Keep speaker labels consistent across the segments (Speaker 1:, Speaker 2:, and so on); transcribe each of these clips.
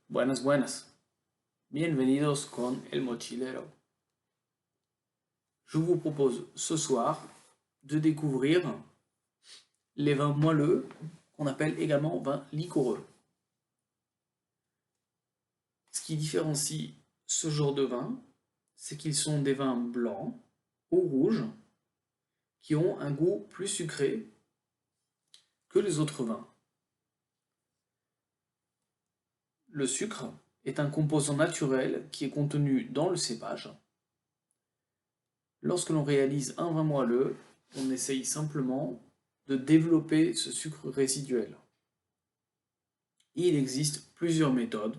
Speaker 1: Buenas, buenas. Bienvenidos con El Mochilero. Je vous propose ce soir de découvrir les vins moelleux qu'on appelle également vins liquoreux. Ce qui différencie ce genre de vin, c'est qu'ils sont des vins blancs ou rouges qui ont un goût plus sucré que les autres vins. Le sucre est un composant naturel qui est contenu dans le cépage. Lorsque l'on réalise un vin moelleux, on essaye simplement de développer ce sucre résiduel. Il existe plusieurs méthodes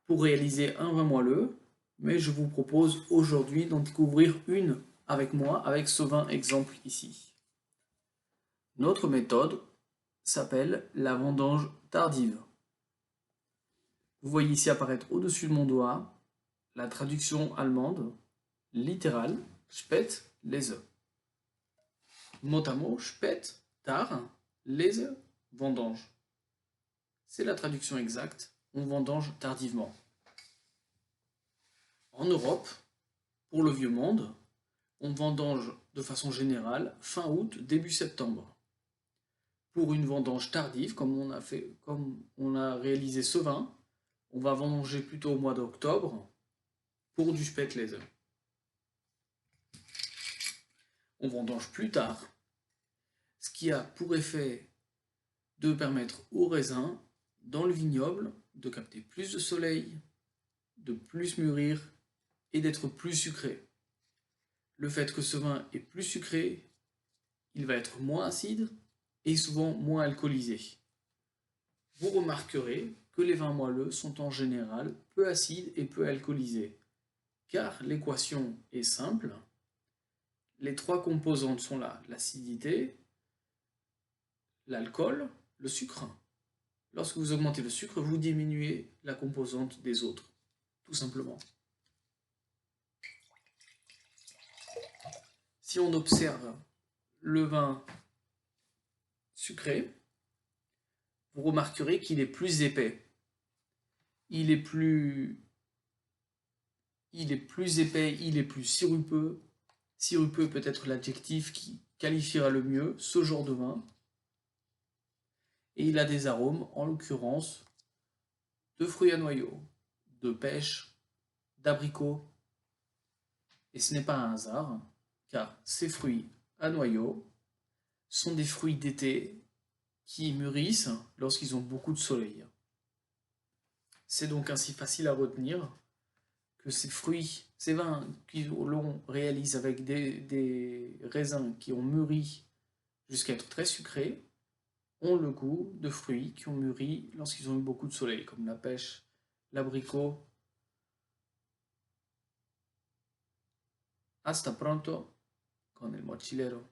Speaker 1: pour réaliser un vin moelleux, mais je vous propose aujourd'hui d'en découvrir une avec moi, avec ce vin exemple ici. Notre méthode s'appelle la vendange tardive. Vous voyez ici apparaître au-dessus de mon doigt la traduction allemande littérale Spät Lese. Mot à mot, Spät, tard, Lese, vendange. C'est la traduction exacte, on vendange tardivement. En Europe, pour le vieux monde, on vendange de façon générale fin août, début septembre. Pour une vendange tardive, comme on a réalisé ce vin, on va vendanger plutôt au mois d'octobre pour du Spätlese. On vendange plus tard, ce qui a pour effet de permettre aux raisins dans le vignoble de capter plus de soleil, de plus mûrir et d'être plus sucré. Le fait que ce vin est plus sucré, il va être moins acide et souvent moins alcoolisé. Vous remarquerez que les vins moelleux sont en général peu acides et peu alcoolisés, car l'équation est simple. Les trois composantes sont là, l'acidité, l'alcool, le sucre. Lorsque vous augmentez le sucre, vous diminuez la composante des autres, tout simplement. Si on observe le vin sucré, vous remarquerez qu'il est plus épais. Il est plus épais, il est plus sirupeux. Sirupeux peut être l'adjectif qui qualifiera le mieux ce genre de vin. Et il a des arômes, en l'occurrence, de fruits à noyaux, de pêche, d'abricots. Et ce n'est pas un hasard, car ces fruits à noyaux sont des fruits d'été qui mûrissent lorsqu'ils ont beaucoup de soleil. C'est donc ainsi facile à retenir que ces fruits, ces vins que l'on réalise avec des raisins qui ont mûri jusqu'à être très sucrés, ont le goût de fruits qui ont mûri lorsqu'ils ont eu beaucoup de soleil, comme la pêche, l'abricot. Hasta pronto con el mochilero.